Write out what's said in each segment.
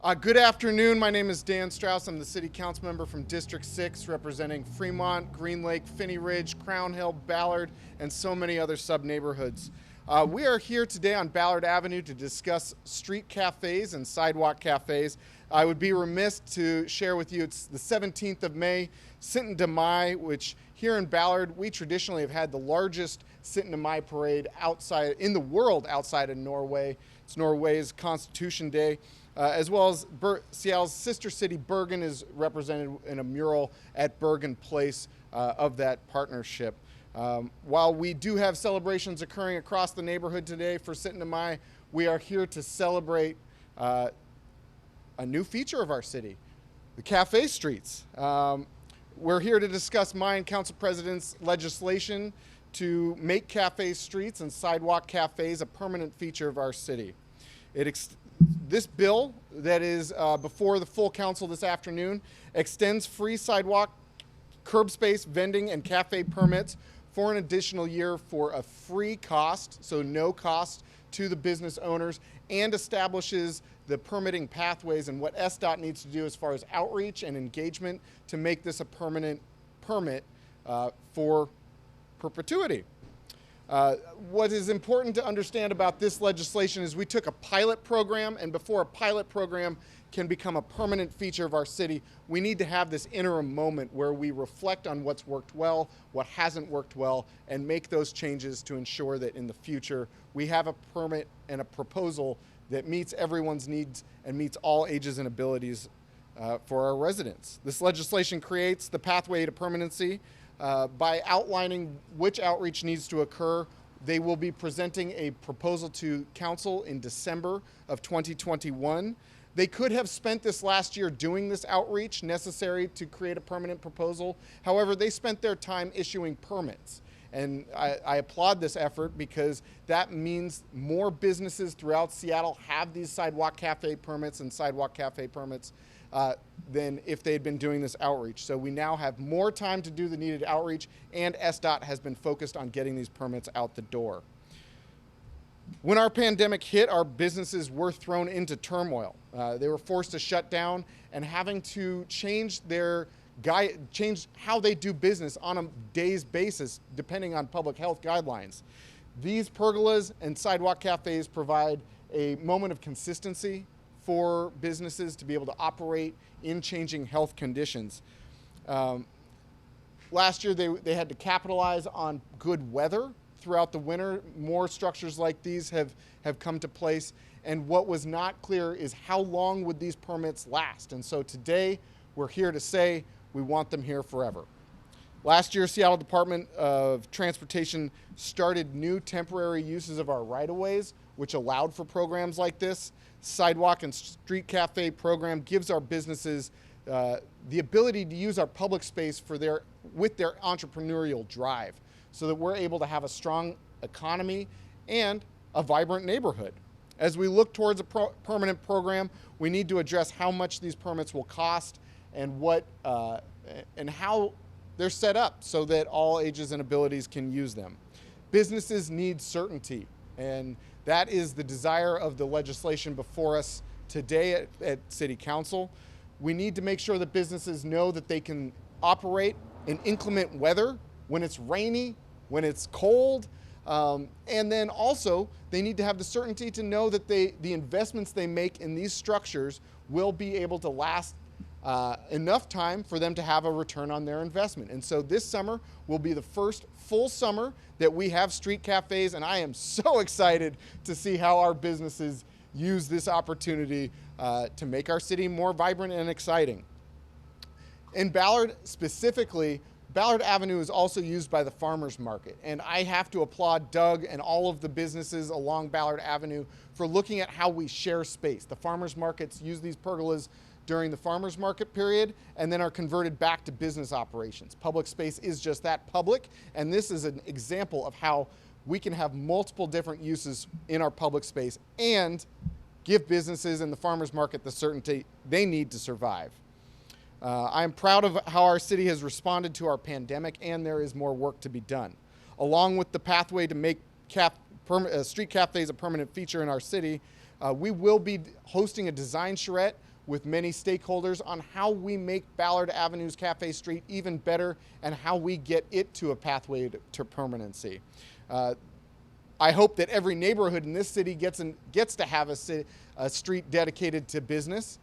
Good afternoon. My name is Dan Strauss. I'm the City Council member from District 6, representing Fremont, Green Lake, Finney Ridge, Crown Hill, Ballard, and so many other sub-neighborhoods. We are here today on Ballard Avenue to discuss street cafes and sidewalk cafes. I would be remiss to share with you, it's the 17th of May, Cinq de Mai, which here in Ballard, we traditionally have had the largest Cinq de Mai parade outside in the world outside of Norway. It's Norway's Constitution Day. As well as Seattle's sister city, Bergen, is represented in a mural at Bergen Place of that partnership. While we do have celebrations occurring across the neighborhood today for Cinq de Mai, we are here to celebrate a new feature of our city, the Café Streets. We're here to discuss my and Council President's legislation to make Café Streets and sidewalk cafes a permanent feature of our city. This bill that is before the full council this afternoon extends free sidewalk, curb space, vending, and cafe permits for an additional year for a free cost, so no cost to the business owners, and establishes the permitting pathways and what SDOT needs to do as far as outreach and engagement to make this a permanent permit for perpetuity. What is important to understand about this legislation is we took a pilot program, and before a pilot program can become a permanent feature of our city, we need to have this interim moment where we reflect on what's worked well, what hasn't worked well, and make those changes to ensure that in the future we have a permit and a proposal that meets everyone's needs and meets all ages and abilities for our residents. This legislation creates the pathway to permanency. By outlining which outreach needs to occur. They will be presenting a proposal to council in December of 2021. They could have spent this last year doing this outreach necessary to create a permanent proposal. However, they spent their time issuing permits. And I applaud this effort because that means more businesses throughout Seattle have these sidewalk cafe permits and sidewalk cafe permits than if they had been doing this outreach. So we now have more time to do the needed outreach, and SDOT has been focused on getting these permits out the door. When our pandemic hit, our businesses were thrown into turmoil. They were forced to shut down and having to change how they do business on a day's basis, depending on public health guidelines. These pergolas and sidewalk cafes provide a moment of consistency for businesses to be able to operate in changing health conditions. Last year, they had to capitalize on good weather throughout the winter. More structures like these have come to place. And what was not clear is how long would these permits last? And so today, we're here to say we want them here forever. Last year, Seattle Department of Transportation started new temporary uses of our right-of-ways, which allowed for programs like this. Sidewalk and street cafe program gives our businesses the ability to use our public space with their entrepreneurial drive so that we're able to have a strong economy and a vibrant neighborhood. As we look towards a permanent program, we need to address how much these permits will cost and and how they're set up so that all ages and abilities can use them. Businesses need certainty, and that is the desire of the legislation before us today at City Council. We need to make sure that businesses know that they can operate in inclement weather, when it's rainy, when it's cold, and then also they need to have the certainty to know that the investments they make in these structures will be able to last enough time for them to have a return on their investment. And so this summer will be the first full summer that we have street cafes, and I am so excited to see how our businesses use this opportunity to make our city more vibrant and exciting. In Ballard specifically, Ballard Avenue is also used by the farmers market, and I have to applaud Doug and all of the businesses along Ballard Avenue for looking at how we share space. The farmers markets use these pergolas during the farmers market period and then are converted back to business operations. Public space is just that, public, and this is an example of how we can have multiple different uses in our public space and give businesses in the farmers market the certainty they need to survive. I'm proud of how our city has responded to our pandemic, and there is more work to be done. Along with the pathway to make street cafes a permanent feature in our city, we will be hosting a design charrette with many stakeholders on how we make Ballard Avenue's Café Street even better and how we get it to a pathway to permanency. I hope that every neighborhood in this city gets to have a street dedicated to business.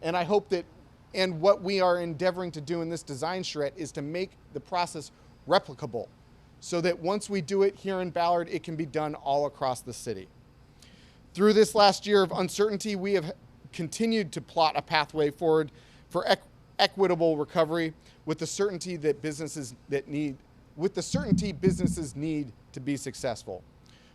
And I hope that, and what we are endeavoring to do in this design charrette is to make the process replicable so that once we do it here in Ballard, it can be done all across the city. Through this last year of uncertainty, we have continued to plot a pathway forward for equitable recovery with the certainty that businesses need to be successful.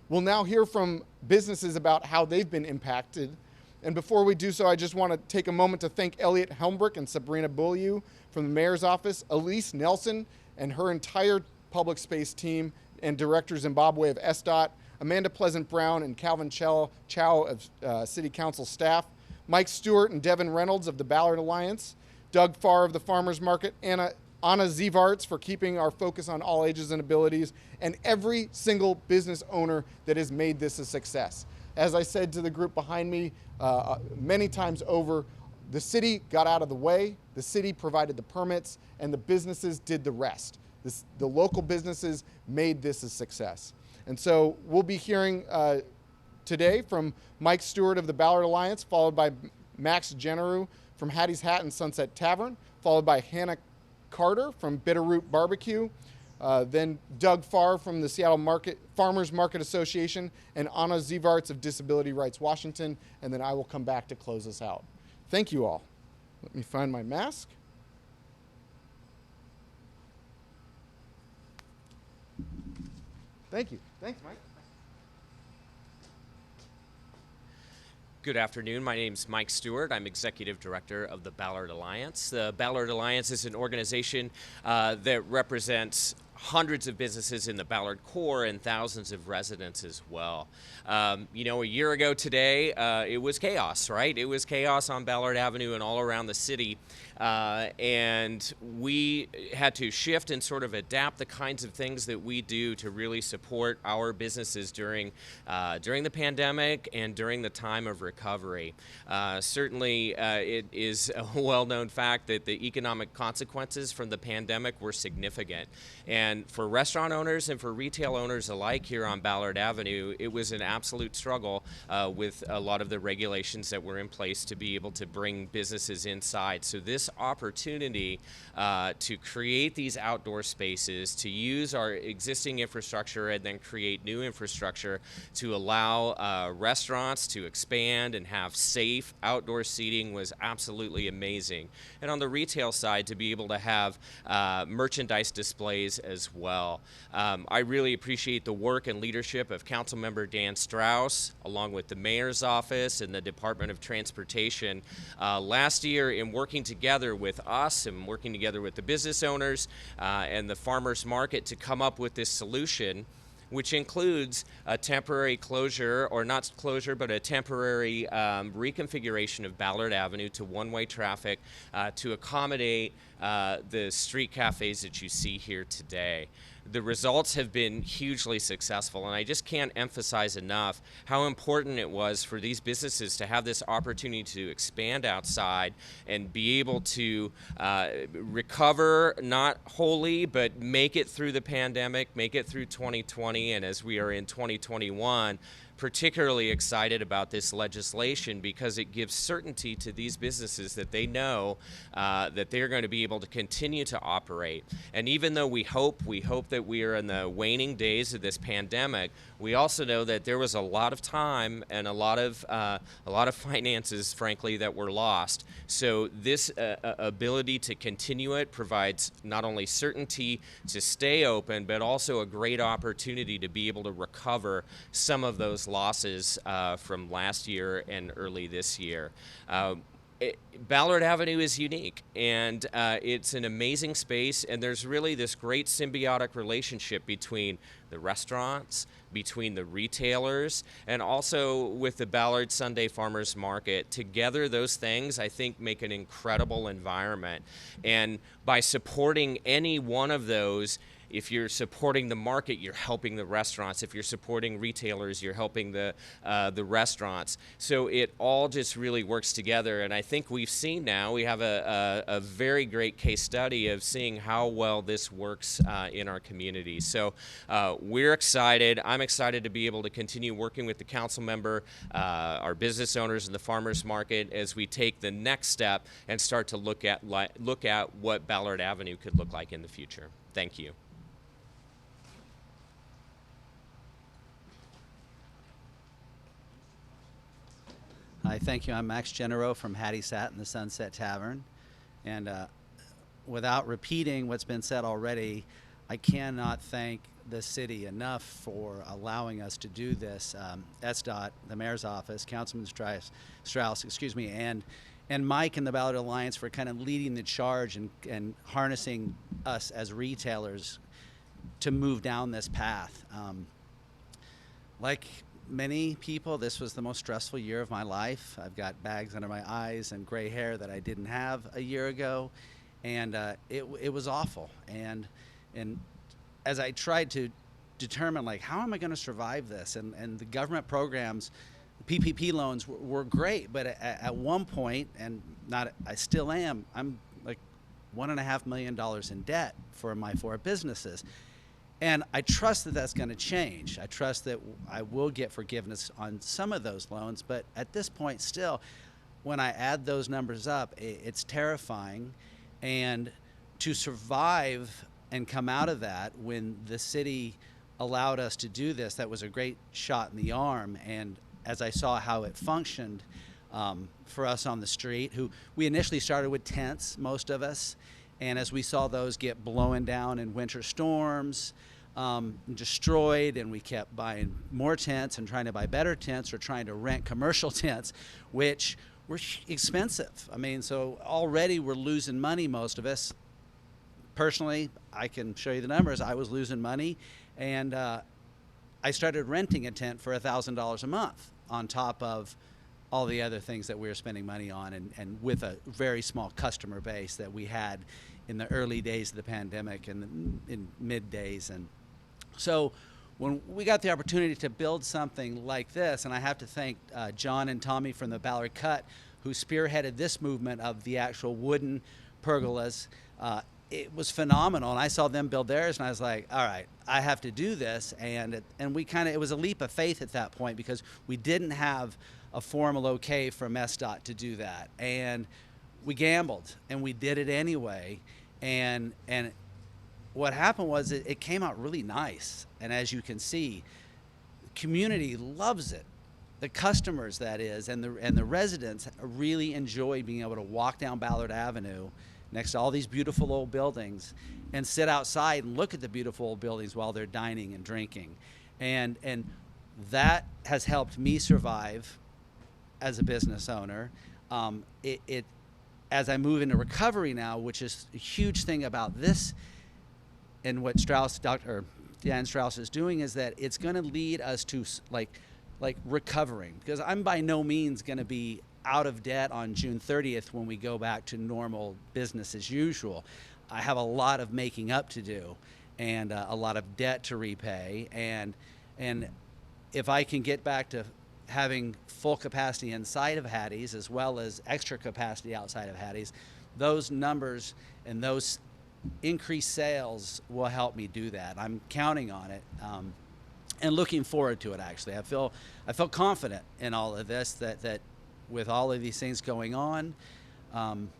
We'll now hear from businesses about how they've been impacted. And before we do so, I just want to take a moment to thank Elliot Helmbrick and Sabrina Beaulieu from the Mayor's Office, Elise Nelson and her entire public space team and Director Zimbabwe of SDOT, Amanda Pleasant-Brown and Calvin Chow of City Council staff, Mike Stewart and Devin Reynolds of the Ballard Alliance, Doug Farr of the Farmers Market, Anna Zibarts for keeping our focus on all ages and abilities, and every single business owner that has made this a success. As I said to the group behind me many times over, the city got out of the way, the city provided the permits, and the businesses did the rest. The local businesses made this a success. And so we'll be hearing today from Mike Stewart of the Ballard Alliance, followed by Max Genereaux from Hattie's Hat and Sunset Tavern, followed by Hannah Carter from Bitterroot Barbecue, then Doug Farr from the Seattle Farmers Market Association, and Anna Zibarts of Disability Rights Washington, and then I will come back to close us out. Thank you all. Let me find my mask. Thank you. Thanks, Mike. Good afternoon. My name is Mike Stewart. I'm Executive Director of the Ballard Alliance. The Ballard Alliance is an organization that represents hundreds of businesses in the Ballard core and thousands of residents as well. You know, a year ago today, it was chaos, right? It was chaos on Ballard Avenue and all around the city. And we had to shift and sort of adapt the kinds of things that we do to really support our businesses during the pandemic and during the time of recovery. Certainly, it is a well-known fact that the economic consequences from the pandemic were significant. And for restaurant owners and for retail owners alike here on Ballard Avenue, it was an absolute struggle with a lot of the regulations that were in place to be able to bring businesses inside. So this opportunity to create these outdoor spaces, to use our existing infrastructure and then create new infrastructure to allow restaurants to expand and have safe outdoor seating was absolutely amazing. And on the retail side, to be able to have merchandise displays as well. I really appreciate the work and leadership of Councilmember Dan Strauss, along with the Mayor's Office and the Department of Transportation last year in working together with us and working together with the business owners and the farmers market to come up with this solution, which includes a temporary closure, or not closure, but a temporary reconfiguration of Ballard Avenue to one-way traffic to accommodate the street cafes that you see here today. The results have been hugely successful, and I just can't emphasize enough how important it was for these businesses to have this opportunity to expand outside and be able to recover, not wholly, but make it through the pandemic, make it through 2020, and as we are in 2021, particularly excited about this legislation because it gives certainty to these businesses that they know that they're going to be able to continue to operate. And even though we hope that we are in the waning days of this pandemic, we also know that there was a lot of time and a lot of finances, frankly, that were lost. So this ability to continue it provides not only certainty to stay open, but also a great opportunity to be able to recover some of those losses from last year and early this year. Ballard Avenue is unique, and it's an amazing space, and there's really this great symbiotic relationship between the restaurants, between the retailers, and also with the Ballard Sunday Farmers Market. Together, those things, I think, make an incredible environment. And by supporting any one of those, If you're supporting the market, you're helping the restaurants. If you're supporting retailers, you're helping the restaurants. So it all just really works together. And I think we've seen now, we have a very great case study of seeing how well this works in our community. So we're excited. I'm excited to be able to continue working with the council member, our business owners in the farmers market as we take the next step and start to look at what Ballard Avenue could look like in the future. Thank you. Hi, thank you. I'm Max Genereaux from Hattie Sat in the Sunset Tavern. And without repeating what's been said already, I cannot thank the city enough for allowing us to do this. SDOT, the mayor's office, Councilman Strauss, and Mike and the Ballard Alliance for kind of leading the charge and harnessing us as retailers to move down this path. Like many people, this was the most stressful year of my life. I've got bags under my eyes and gray hair that I didn't have a year ago, and it was awful. And as I tried to determine, like, how am I going to survive this? And the government programs, PPP loans were great, but at one point, and I still am, I'm like $1.5 million in debt for my 4 businesses. And I trust that that's going to change. I trust that I will get forgiveness on some of those loans, but at this point still, when I add those numbers up, it's terrifying. And to survive and come out of that, when the city allowed us to do this, that was a great shot in the arm. And as I saw how it functioned for us on the street, who we initially started with tents, most of us, and as we saw those get blown down in winter storms, destroyed, and we kept buying more tents and trying to buy better tents or trying to rent commercial tents, which were expensive. I mean, so already we're losing money, most of us. Personally, I can show you the numbers. I was losing money, and I started renting a tent for $1,000 a month on top of all the other things that we were spending money on, and with a very small customer base that we had in the early days of the pandemic and in mid days. And so when we got the opportunity to build something like this, and I have to thank John and Tommy from the Ballard Cut, who spearheaded this movement of the actual wooden pergolas. It was phenomenal, and I saw them build theirs, and I was like, all right, I have to do this. And we it was a leap of faith at that point, because we didn't have a formal okay from SDOT to do that. And we gambled, and we did it anyway. And what happened was it came out really nice. And as you can see, the community loves it. The customers, that is, and the residents really enjoy being able to walk down Ballard Avenue next to all these beautiful old buildings and sit outside and look at the beautiful old buildings while they're dining and drinking. And that has helped me survive as a business owner. As I move into recovery now, which is a huge thing about this, and what Dr. Dan Strauss is doing, is that it's going to lead us to like recovering, because I'm by no means going to be out of debt on June 30th when we go back to normal business as usual. I have a lot of making up to do, and a lot of debt to repay, and if I can get back to having full capacity inside of Hattie's as well as extra capacity outside of Hattie's, those numbers and those increased sales will help me do that. I'm counting on it, and looking forward to it. Actually, I feel confident in all of this, that with all of these things going on, and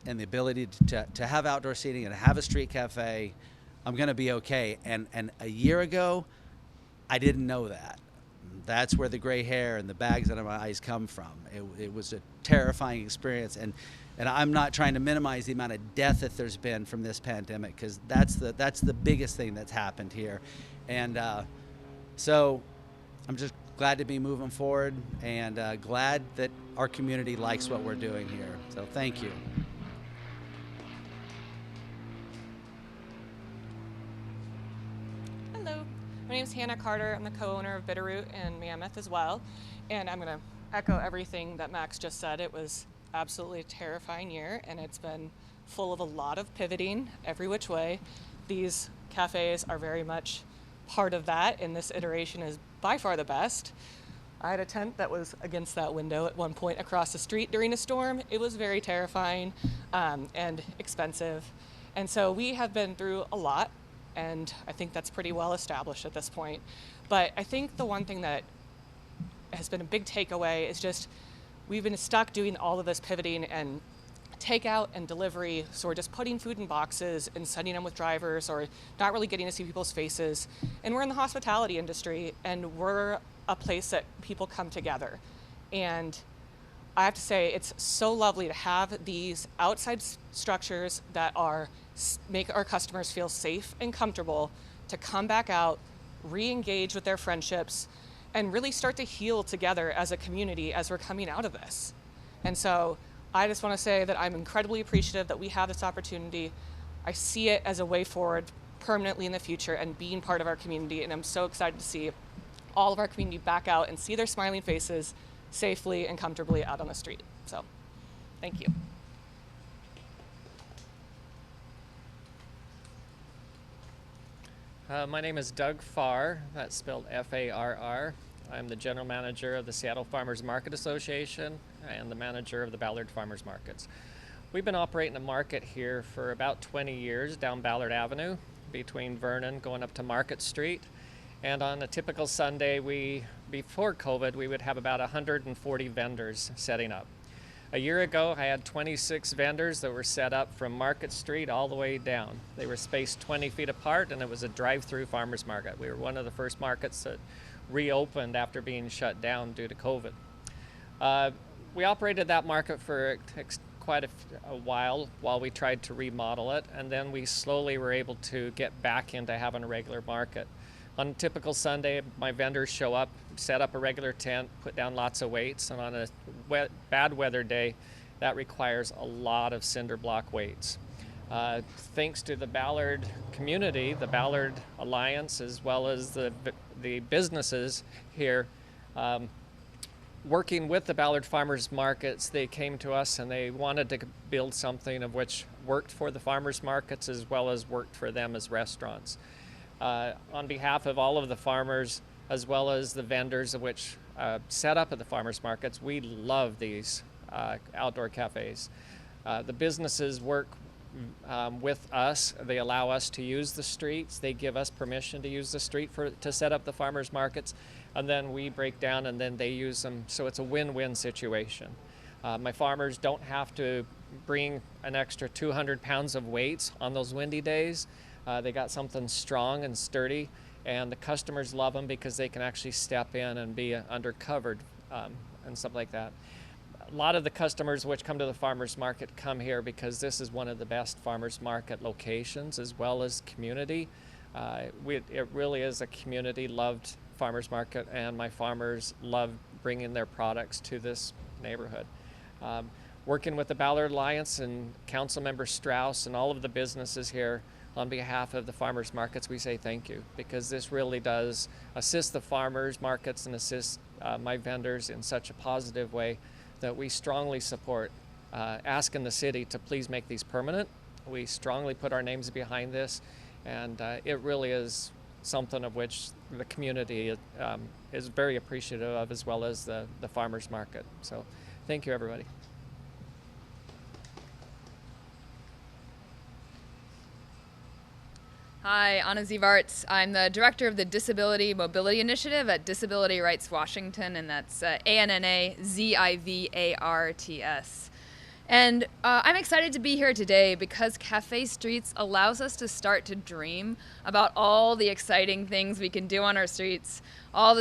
the ability to have outdoor seating and have a street cafe, I'm going to be okay. And a year ago, I didn't know that. That's where the gray hair and the bags under my eyes come from. It was a terrifying experience, and I'm not trying to minimize the amount of death that there's been from this pandemic, because that's the biggest thing that's happened here. And so I'm just glad to be moving forward, and glad that our community likes what we're doing here. So thank you. Hello, my name is Hannah Carter. I'm the co-owner of Bitterroot in Mammoth as well. And I'm going to echo everything that Max just said. It was absolutely a terrifying year, and it's been full of a lot of pivoting every which way. These cafes are very much part of that, and this iteration is by far the best. I had a tent that was against that window at one point across the street during a storm. It was very terrifying and expensive. And so we have been through a lot, and I think that's pretty well established at this point. But I think the one thing that has been a big takeaway is just we've been stuck doing all of this pivoting and takeout and delivery, so we're just putting food in boxes and sending them with drivers or not really getting to see people's faces. And we're in the hospitality industry, and we're a place that people come together. And I have to say, it's so lovely to have these outside structures that make our customers feel safe and comfortable to come back out, re-engage with their friendships, and really start to heal together as a community as we're coming out of this. And so I just want to say that I'm incredibly appreciative that we have this opportunity. I see it as a way forward permanently in the future and being part of our community, and I'm so excited to see all of our community back out and see their smiling faces safely and comfortably out on the street. So, thank you. My name is Doug Farr, that's spelled F-A-R-R. I'm the general manager of the Seattle Farmers Market Association and the manager of the Ballard Farmers Markets. We've been operating a market here for about 20 years down Ballard Avenue between Vernon going up to Market Street. And on a typical Sunday, before COVID, we would have about 140 vendors setting up. A year ago, I had 26 vendors that were set up from Market Street all the way down. They were spaced 20 feet apart, and it was a drive-through farmers market. We were one of the first markets that reopened after being shut down due to COVID. We operated that market for quite a while we tried to remodel it, and then we slowly were able to get back into having a regular market. On a typical Sunday, my vendors show up, set up a regular tent, put down lots of weights, and on a bad weather day, that requires a lot of cinder block weights. Thanks to the Ballard community, the Ballard Alliance, as well as the businesses here, working with the Ballard Farmers Markets, they came to us and they wanted to build something of which worked for the farmers markets as well as worked for them as restaurants. On behalf of all of the farmers as well as the vendors of which set up at the farmers markets, we love these outdoor cafes. The businesses work with us. They allow us to use the streets. They give us permission to use the street to set up the farmers markets, and then we break down and then they use them. So it's a win-win situation. My farmers don't have to bring an extra 200 pounds of weights on those windy days. They got something strong and sturdy, and the customers love them because they can actually step in and be undercovered and stuff like that. A lot of the customers which come to the farmers market come here because this is one of the best farmers market locations as well as community. It really is a community loved farmers market, and my farmers love bringing their products to this neighborhood. Working with the Ballard Alliance and Councilmember Strauss and all of the businesses here, on behalf of the farmers markets, we say thank you, because this really does assist the farmers markets and assist my vendors in such a positive way that we strongly support asking the city to please make these permanent. We strongly put our names behind this, and it really is something of which the community is very appreciative of, as well as the farmers market. So thank you, everybody. Hi, Anna Zibarts. I'm the director of the Disability Mobility Initiative at Disability Rights Washington, and that's ANNAZIVARTS. And I'm excited to be here today because Café Streets allows us to start to dream about all the exciting things we can do on our streets, all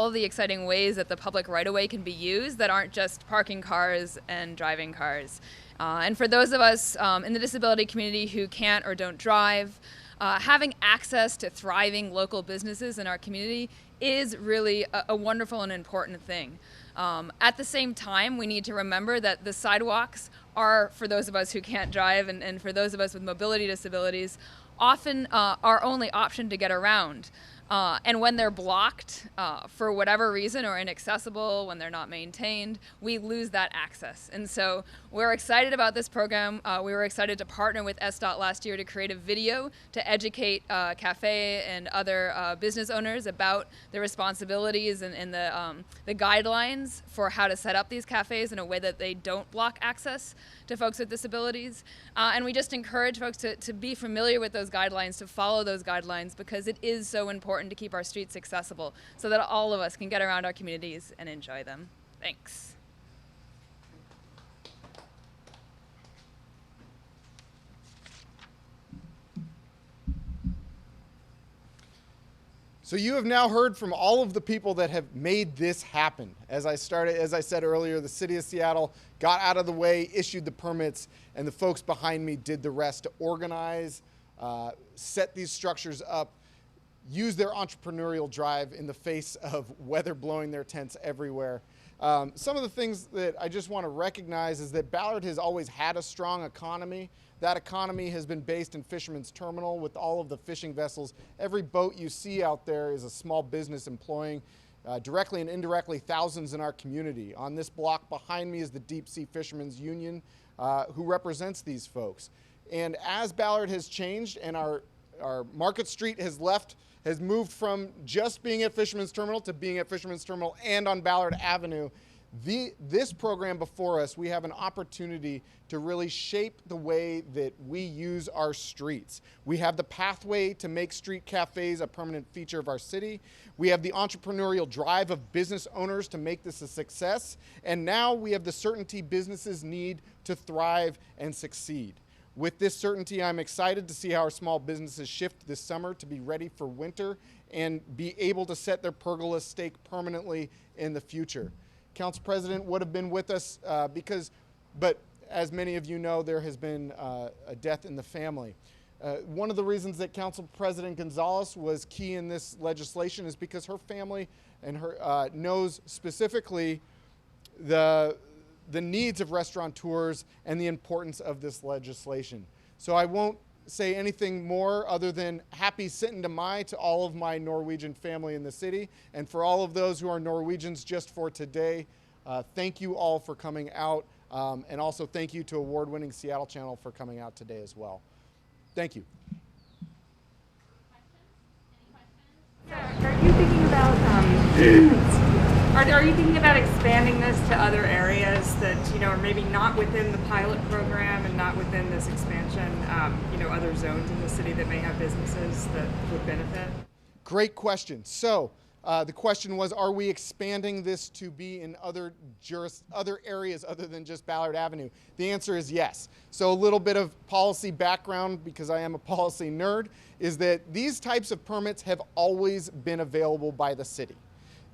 the exciting ways that the public right-of-way can be used that aren't just parking cars and driving cars. And for those of us in the disability community who can't or don't drive, having access to thriving local businesses in our community is really a wonderful and important thing. At the same time, we need to remember that the sidewalks are, for those of us who can't drive and for those of us with mobility disabilities, often our only option to get around. And when they're blocked for whatever reason or inaccessible, when they're not maintained, we lose that access. And so we're excited about this program. We were excited to partner with SDOT last year to create a video to educate cafe and other business owners about the responsibilities and the guidelines for how to set up these cafes in a way that they don't block access to folks with disabilities. And we just encourage folks to be familiar with those guidelines, to follow those guidelines, because it is so important to keep our streets accessible so that all of us can get around our communities and enjoy them. Thanks. So you have now heard from all of the people that have made this happen. As I said earlier, the city of Seattle got out of the way, issued the permits, and the folks behind me did the rest to organize, set these structures up, use their entrepreneurial drive in the face of weather blowing their tents everywhere. Some of the things that I just want to recognize is that Ballard has always had a strong economy. That economy has been based in Fisherman's Terminal with all of the fishing vessels. Every boat you see out there is a small business employing directly and indirectly thousands in our community. On this block behind me is the Deep Sea Fishermen's Union, who represents these folks. And as Ballard has changed and our Market Street has moved from just being at Fisherman's Terminal to being at Fisherman's Terminal and on Ballard Avenue, this program before us, we have an opportunity to really shape the way that we use our streets. We have the pathway to make street cafes a permanent feature of our city. We have the entrepreneurial drive of business owners to make this a success. And now we have the certainty businesses need to thrive and succeed. With this certainty, I'm excited to see how our small businesses shift this summer to be ready for winter and be able to set their pergola stake permanently in the future. Council President would have been with us but as many of you know, there has been a death in the family. One of the reasons that Council President Gonzalez was key in this legislation is because her family and her knows specifically the needs of restaurateurs and the importance of this legislation. So I won't say anything more other than happy Sitten Mai to all of my Norwegian family in the city. And for all of those who are Norwegians just for today, thank you all for coming out. And also thank you to award-winning Seattle Channel for coming out today as well. Thank you. Are you thinking about are you thinking about expanding this to other areas that are maybe not within the pilot program and not within this expansion? Other zones in the city that may have businesses that would benefit? Great question. So the question was, are we expanding this to be in other areas other than just Ballard Avenue? The answer is yes. So a little bit of policy background, because I am a policy nerd, is that these types of permits have always been available by the city.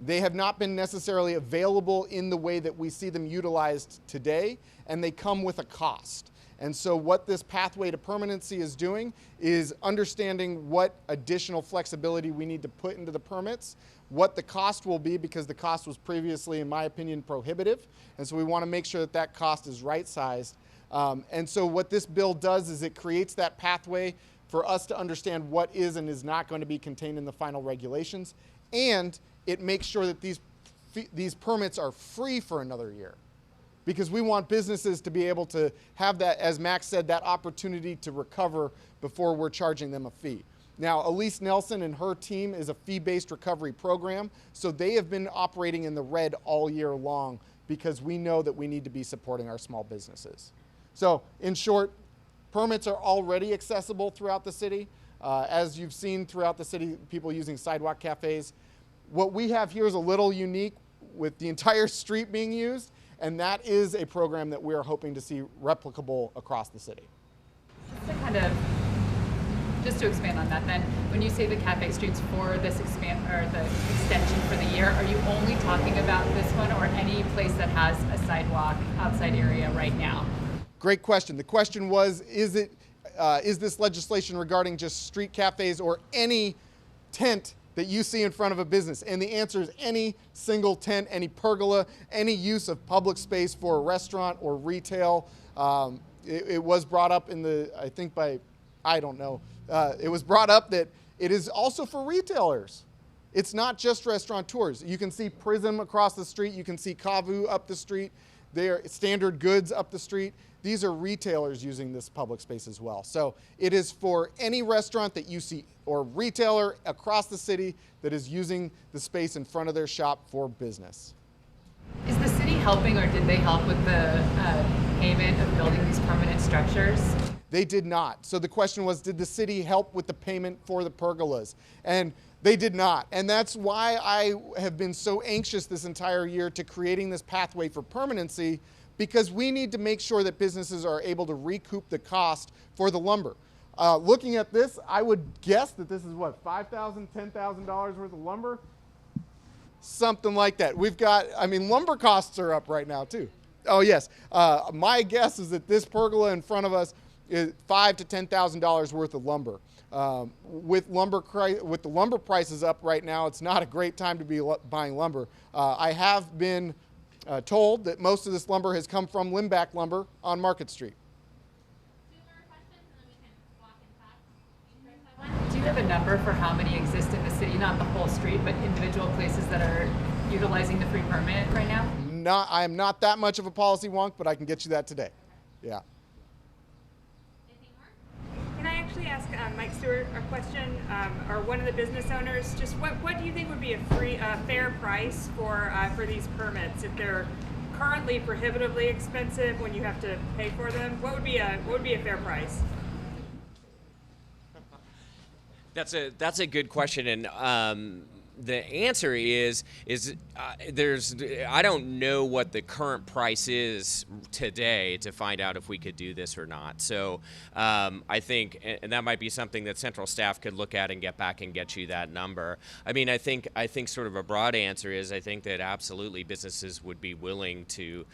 They have not been necessarily available in the way that we see them utilized today, and they come with a cost. And so what this pathway to permanency is doing is understanding what additional flexibility we need to put into the permits, what the cost will be, because the cost was previously, in my opinion, prohibitive. And so we want to make sure that that cost is right-sized. And so what this bill does is it creates that pathway for us to understand what is and is not going to be contained in the final regulations. And it makes sure that these permits are free for another year, because we want businesses to be able to have that, as Max said, that opportunity to recover before we're charging them a fee. Now, Elise Nelson and her team is a fee-based recovery program, so they have been operating in the red all year long because we know that we need to be supporting our small businesses. So, in short, permits are already accessible throughout the city. As you've seen throughout the city, people using sidewalk cafes. What we have here is a little unique with the entire street being used, and that is a program that we are hoping to see replicable across the city. Just to expand on that then, when you say the Café Streets for this the extension for the year, are you only talking about this one or any place that has a sidewalk outside area right now? Great question. The question was, is this legislation regarding just street cafes or any tent that you see in front of a business? And the answer is any single tent, any pergola, any use of public space for a restaurant or retail. It was brought up in it was brought up that it is also for retailers. It's not just restaurateurs. You can see Prism across the street. You can see Kavu up the street. They're Standard Goods up the street. These are retailers using this public space as well. So it is for any restaurant that you see or retailer across the city that is using the space in front of their shop for business. Is the city helping, or did they help with the payment of building these permanent structures? They did not. So the question was, did the city help with the payment for the pergolas? And they did not. And that's why I have been so anxious this entire year to creating this pathway for permanency, because we need to make sure that businesses are able to recoup the cost for the lumber. Looking at this, I would guess that this is what, $5,000, $10,000 worth of lumber? Something like that. We've got, I mean, lumber costs are up right now too. Oh yes, my guess is that this pergola in front of us is $5,000 to $10,000 worth of lumber. With the lumber prices up right now, it's not a great time to be buying lumber. I have been told that most of this lumber has come from Limback Lumber on Market Street. Do you have a number for how many exist in the city, not the whole street, but individual places that are utilizing the free permit right now? I am not that much of a policy wonk, but I can get you that today. Yeah. Can I actually ask Mike Stewart a question, or one of the business owners? Just what do you think would be a fair price for these permits if they're currently prohibitively expensive when you have to pay for them? What would be a fair price? That's a good question, and the answer is I don't know what the current price is today to find out if we could do this or not. So I think, and that might be something that central staff could look at and get back and get you that number. I mean, I think sort of a broad answer is I think that absolutely businesses would be willing to,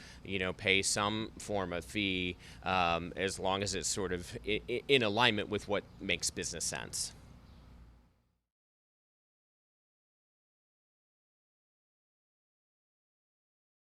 pay some form of fee as long as it's sort of in alignment with what makes business sense.